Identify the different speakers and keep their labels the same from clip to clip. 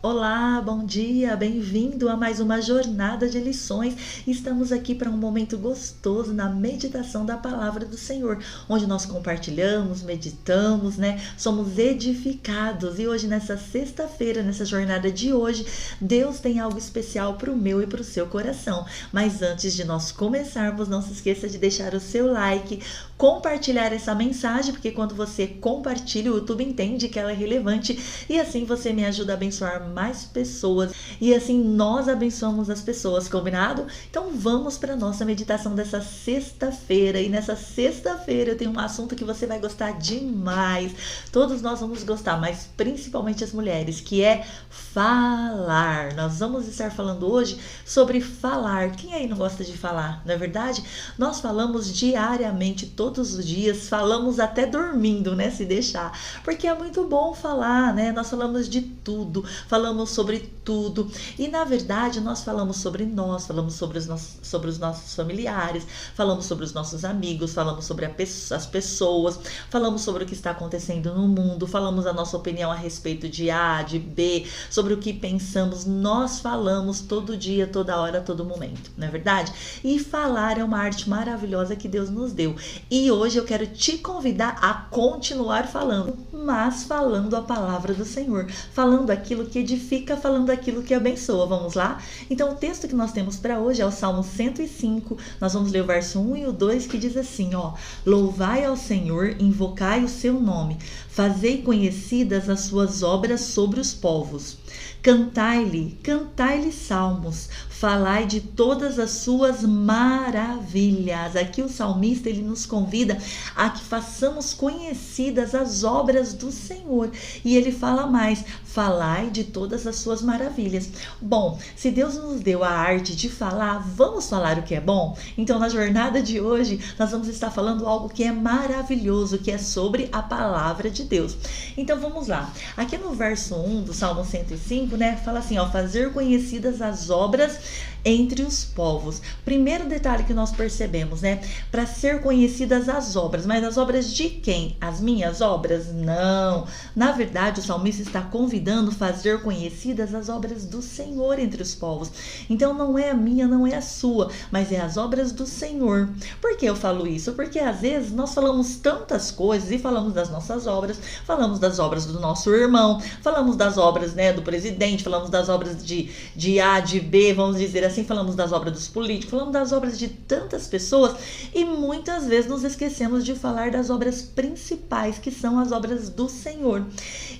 Speaker 1: Olá, bom dia, bem-vindo a mais uma jornada de lições. Estamos aqui para um momento gostoso na meditação da palavra do Senhor, onde nós compartilhamos, meditamos, né? Somos edificados. E hoje, nessa sexta-feira, nessa jornada de hoje, Deus tem algo especial para o meu e para o seu coração. Mas antes de nós começarmos, não se esqueça de deixar o seu like, compartilhar essa mensagem, porque quando você compartilha, o YouTube entende que ela é relevante e assim você me ajuda a abençoar mais pessoas e assim nós abençoamos as pessoas, combinado? Então vamos para nossa meditação dessa sexta-feira. E nessa sexta-feira eu tenho um assunto que você vai gostar demais. Todos nós vamos gostar, mas principalmente as mulheres, que é falar. Nós vamos estar falando hoje sobre falar. Quem aí não gosta de falar, não é verdade? Nós falamos diariamente, todos os dias, falamos até dormindo, né? Se deixar, porque é muito bom falar, né? Nós falamos de tudo, falamos sobre tudo e na verdade nós falamos sobre nós, falamos sobre os nossos familiares, falamos sobre os nossos amigos, falamos sobre as pessoas, falamos sobre o que está acontecendo no mundo, falamos a nossa opinião a respeito de A, de B, sobre o que pensamos. Nós falamos todo dia, toda hora, todo momento, não é verdade? E falar é uma arte maravilhosa que Deus nos deu. E hoje eu quero te convidar a continuar falando, mas falando a palavra do Senhor, falando aquilo que edifica, falando aquilo que abençoa. Vamos lá? Então o texto que nós temos para hoje é o Salmo 105. Nós vamos ler o verso 1 e o 2 que diz assim, ó: louvai ao Senhor, invocai o seu nome, fazei conhecidas as suas obras sobre os povos. Cantai-lhe salmos, falai de todas as suas maravilhas. Aqui o salmista ele nos convida a que façamos conhecidas as obras do Senhor. E ele fala mais, falai de todas as suas maravilhas. Bom, se Deus nos deu a arte de falar, vamos falar o que é bom? Então na jornada de hoje nós vamos estar falando algo que é maravilhoso, que é sobre a palavra de Deus. Então vamos lá. Aqui no verso 1 do Salmo 105, né, fala assim, ó, fazer conhecidas as obras entre os povos. Primeiro detalhe que nós percebemos, né? Para ser conhecidas as obras. Mas as obras de quem? As minhas obras? Não. Na verdade, o salmista está convidando a fazer conhecidas as obras do Senhor entre os povos. Então não é a minha, não é a sua, mas é as obras do Senhor. Por que eu falo isso? Porque às vezes nós falamos tantas coisas e falamos das nossas obras, falamos das obras do nosso irmão, falamos das obras, né, do presidente, falamos das obras de A, de B, vamos dizer assim, falamos das obras dos políticos, falamos das obras de tantas pessoas e muitas vezes nos esquecemos de falar das obras principais, que são as obras do Senhor.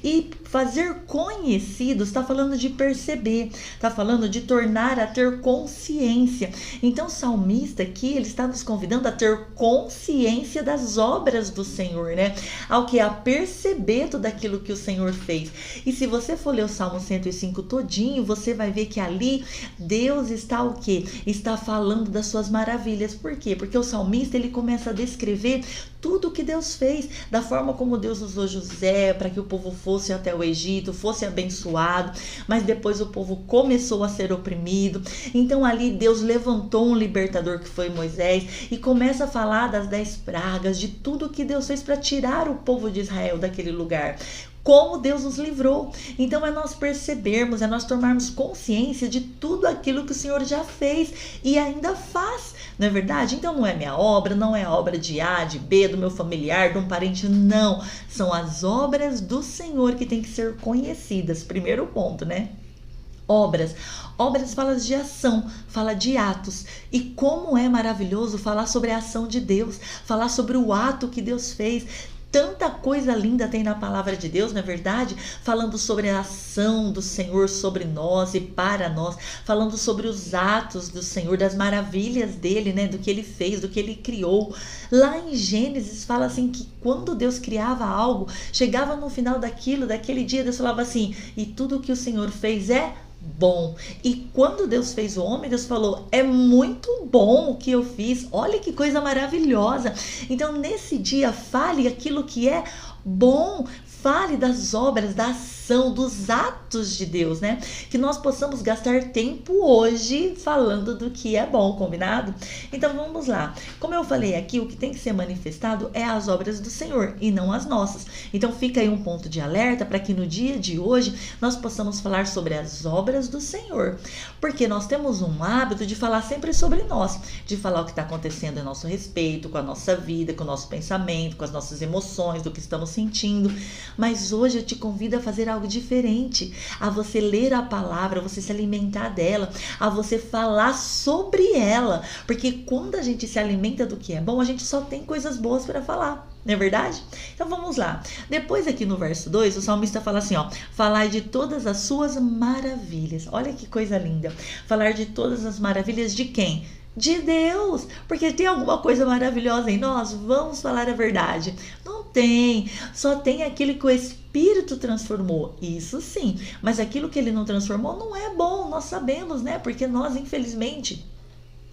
Speaker 1: E fazer conhecidos está falando de perceber, está falando de tornar a ter consciência. Então o salmista aqui, ele está nos convidando a ter consciência das obras do Senhor, né? Ao que? A perceber tudo aquilo que o Senhor fez. E se você for ler o Salmo 105 todinho, você vai ver que ali Deus está o quê? Está falando das suas maravilhas. Por quê? Porque o salmista ele começa a descrever tudo o que Deus fez, da forma como Deus usou José para que o povo fosse até o Egito, fosse abençoado, mas depois o povo começou a ser oprimido. Então ali Deus levantou um libertador que foi Moisés e começa a falar das 10 pragas, de tudo que Deus fez para tirar o povo de Israel daquele lugar. Como Deus nos livrou. Então é nós percebermos, é nós tomarmos consciência de tudo aquilo que o Senhor já fez e ainda faz, não é verdade? Então não é minha obra, não é a obra de A, de B, do meu familiar, de um parente, não. São as obras do Senhor que têm que ser conhecidas. Primeiro ponto, né? Obras fala de ação, fala de atos. E como é maravilhoso falar sobre a ação de Deus, falar sobre o ato que Deus fez. Tanta coisa linda tem na palavra de Deus, não é verdade? Falando sobre a ação do Senhor sobre nós e para nós, falando sobre os atos do Senhor, das maravilhas dele, né? Do que ele fez, do que ele criou. Lá em Gênesis fala assim que quando Deus criava algo, chegava no final daquele dia, Deus falava assim, e tudo que o Senhor fez é bom. E quando Deus fez o homem, Deus falou, é muito bom o que eu fiz, olha que coisa maravilhosa. Então nesse dia fale aquilo que é bom, fale das obras, da ação, dos atos de Deus, né? Que nós possamos gastar tempo hoje falando do que é bom, combinado? Então vamos lá. Como eu falei aqui, o que tem que ser manifestado é as obras do Senhor e não as nossas. Então fica aí um ponto de alerta para que no dia de hoje nós possamos falar sobre as obras do Senhor. Porque nós temos um hábito de falar sempre sobre nós, de falar o que está acontecendo a nosso respeito, com a nossa vida, com o nosso pensamento, com as nossas emoções, do que estamos sentindo. Mas hoje eu te convido a fazer algo diferente, a você ler a palavra, a você se alimentar dela, a você falar sobre ela, porque quando a gente se alimenta do que é bom, a gente só tem coisas boas para falar. Não é verdade? Então vamos lá. Depois aqui no verso 2, o salmista fala assim, ó: falar de todas as suas maravilhas. Olha que coisa linda. Falar de todas as maravilhas de quem? De Deus, porque tem alguma coisa maravilhosa em nós? Vamos falar a verdade. Não tem, só tem aquilo que o Espírito transformou, isso sim, mas aquilo que ele não transformou não é bom, nós sabemos, né? Porque nós, infelizmente,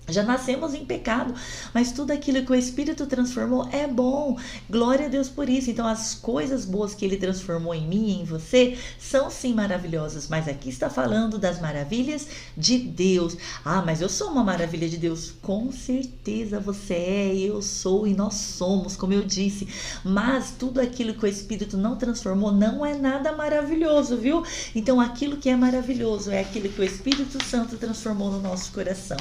Speaker 1: já nascemos em pecado, mas tudo aquilo que o Espírito transformou é bom. Glória a Deus por isso. Então as coisas boas que ele transformou em mim e em você são sim maravilhosas, mas aqui está falando das maravilhas de Deus. Ah, mas eu sou uma maravilha de Deus. Com certeza você é, eu sou e nós somos, como eu disse. Mas tudo aquilo que o Espírito não transformou não é nada maravilhoso, viu? Então aquilo que é maravilhoso é aquilo que o Espírito Santo transformou no nosso coração.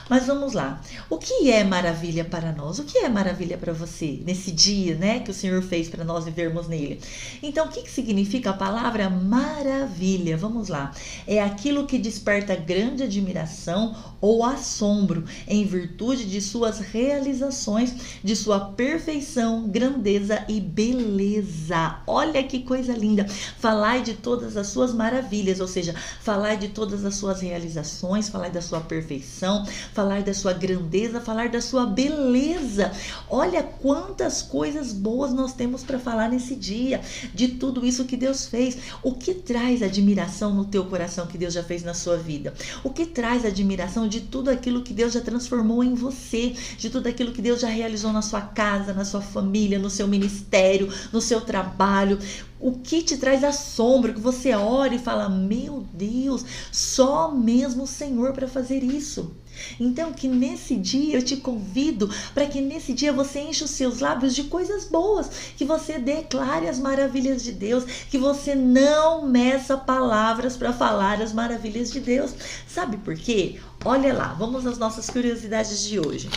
Speaker 1: Mas vamos lá. O que é maravilha para nós? O que é maravilha para você nesse dia, né, que o Senhor fez para nós vivermos nele? Então, o que significa a palavra maravilha? Vamos lá. É aquilo que desperta grande admiração ou assombro em virtude de suas realizações, de sua perfeição, grandeza e beleza. Olha que coisa linda. Falar de todas as suas maravilhas, ou seja, falar de todas as suas realizações, falar da sua perfeição, falar da sua grandeza, falar da sua beleza. Olha quantas coisas boas nós temos para falar nesse dia, de tudo isso que Deus fez. O que traz admiração no teu coração que Deus já fez na sua vida? O que traz admiração de tudo aquilo que Deus já transformou em você, de tudo aquilo que Deus já realizou na sua casa, na sua família, no seu ministério, no seu trabalho? O que te traz assombro, que você ora e fala, meu Deus, só mesmo o Senhor para fazer isso. Então que nesse dia eu te convido para que nesse dia você enche os seus lábios de coisas boas, que você declare as maravilhas de Deus, que você não meça palavras para falar as maravilhas de Deus. Sabe por quê? Olha lá, vamos às nossas curiosidades de hoje.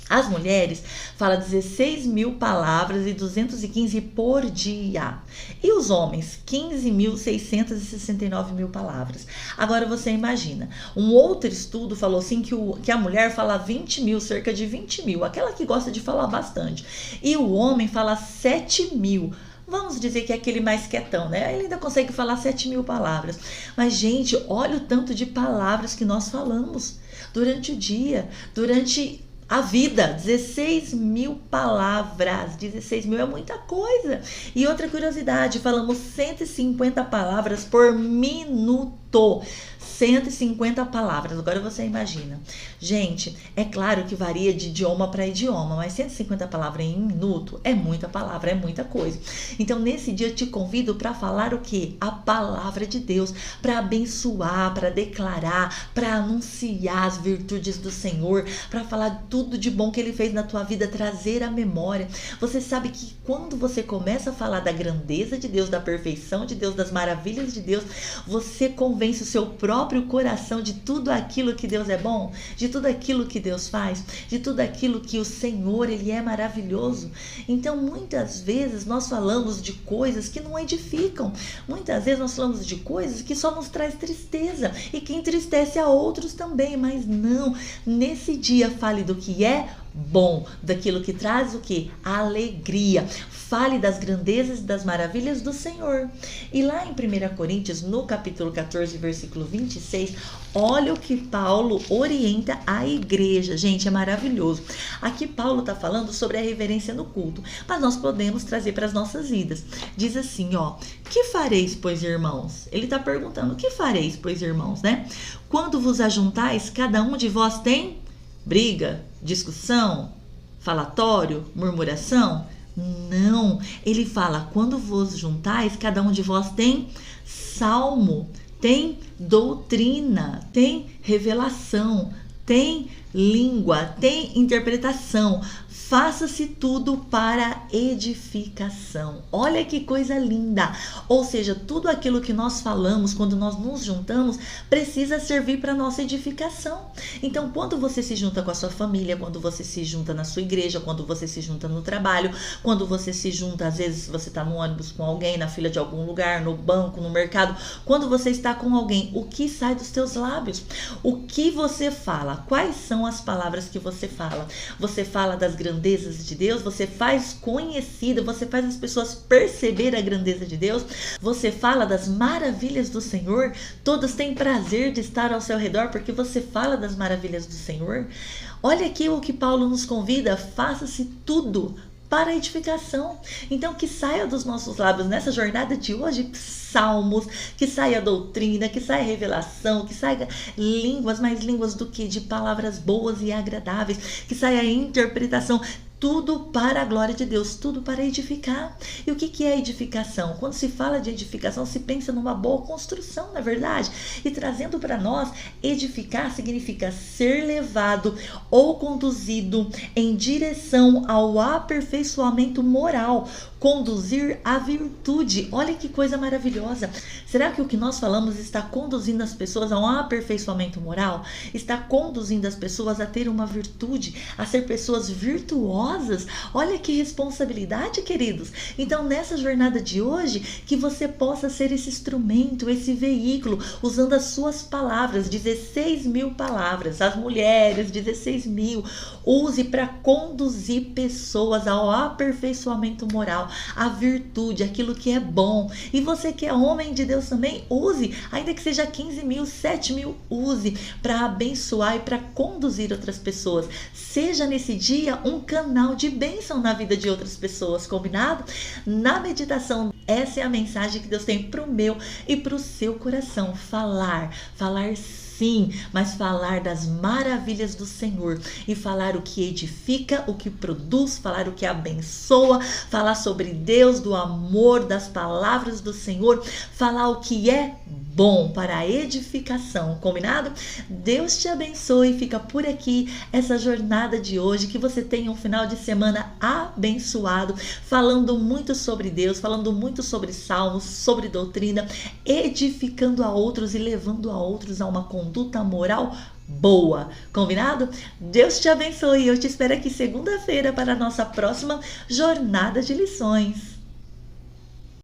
Speaker 1: As mulheres falam 16.000 palavras e 215 por dia. E os homens, 15.669 palavras. Agora você imagina, um outro estudo falou assim que a mulher fala 20.000, cerca de 20.000, aquela que gosta de falar bastante. E o homem fala 7.000. Vamos dizer que é aquele mais quietão, né? Ele ainda consegue falar 7.000 palavras. Mas, gente, olha o tanto de palavras que nós falamos durante o dia, durante a vida. 16.000 palavras. 16.000 é muita coisa. E outra curiosidade, falamos 150 palavras por minuto. 150 palavras, agora você imagina. Gente, é claro que varia de idioma para idioma, mas 150 palavras em um minuto é muita palavra, é muita coisa. Então, nesse dia eu te convido para falar o quê? A palavra de Deus, para abençoar, para declarar, para anunciar as virtudes do Senhor, para falar tudo de bom que Ele fez na tua vida, trazer à memória. Você sabe que quando você começa a falar da grandeza de Deus, da perfeição de Deus, das maravilhas de Deus, você convence o seu próprio coração de tudo aquilo que Deus é bom, de tudo aquilo que Deus faz, de tudo aquilo que o Senhor, Ele é maravilhoso. Então, muitas vezes nós falamos de coisas que não edificam. Muitas vezes nós falamos de coisas que só nos traz tristeza e que entristece a outros também, mas não. Nesse dia, fale do que é bom, daquilo que traz o que? Alegria. Fale das grandezas e das maravilhas do Senhor. E lá em 1 Coríntios, no capítulo 14, versículo 26, olha o que Paulo orienta a igreja. Gente, é maravilhoso. Aqui Paulo está falando sobre a reverência no culto, mas nós podemos trazer para as nossas vidas. Diz assim, ó: que fareis, pois, irmãos? Ele está perguntando, o que fareis, pois, irmãos, né? Quando vos ajuntais, cada um de vós tem briga, discussão, falatório, murmuração? Não, ele fala, quando vos juntais, cada um de vós tem salmo, tem doutrina, tem revelação, tem língua, tem interpretação. Faça-se tudo para edificação. Olha que coisa linda! Ou seja, tudo aquilo que nós falamos quando nós nos juntamos precisa servir para nossa edificação. Então, quando você se junta com a sua família, quando você se junta na sua igreja, quando você se junta no trabalho, quando você se junta, às vezes você está no ônibus com alguém, na fila de algum lugar, no banco, no mercado, quando você está com alguém, o que sai dos teus lábios? O que você fala? Quais são as palavras que você fala? Você fala das grandezas de Deus, você faz conhecida, você faz as pessoas perceber a grandeza de Deus, você fala das maravilhas do Senhor, todos têm prazer de estar ao seu redor porque você fala das maravilhas do Senhor. Olha aqui o que Paulo nos convida, faça-se tudo para a edificação. Então, que saia dos nossos lábios nessa jornada de hoje salmos, que saia doutrina, que saia revelação, que saia línguas, mais línguas do que de palavras boas e agradáveis, que saia interpretação. Tudo para a glória de Deus, tudo para edificar. E o que é edificação? Quando se fala de edificação, se pensa numa boa construção, na verdade. E trazendo para nós, edificar significa ser levado ou conduzido em direção ao aperfeiçoamento moral, conduzir à virtude. Olha que coisa maravilhosa. Será que o que nós falamos está conduzindo as pessoas a um aperfeiçoamento moral? Está conduzindo as pessoas a ter uma virtude, a ser pessoas virtuosas? Olha que responsabilidade, queridos. Então, nessa jornada de hoje, que você possa ser esse instrumento, esse veículo, usando as suas palavras, 16.000 palavras, as mulheres, 16.000, use para conduzir pessoas ao aperfeiçoamento moral, a virtude, aquilo que é bom. E você que é homem de Deus também, use, ainda que seja 15.000, 7.000, use para abençoar e para conduzir outras pessoas. Seja nesse dia um canal de bênção na vida de outras pessoas, combinado? Na meditação, essa é a mensagem que Deus tem para o meu e para o seu coração. Falar sim, mas falar das maravilhas do Senhor e falar o que edifica, o que produz, falar o que abençoa, falar sobre Deus, do amor, das palavras do Senhor, falar o que é bom para a edificação, combinado? Deus te abençoe, fica por aqui essa jornada de hoje, que você tenha um final de semana abençoado, falando muito sobre Deus, falando muito sobre salmos, sobre doutrina, edificando a outros e levando a outros a uma conduta moral boa, combinado? Deus te abençoe, eu te espero aqui segunda-feira para a nossa próxima jornada de lições.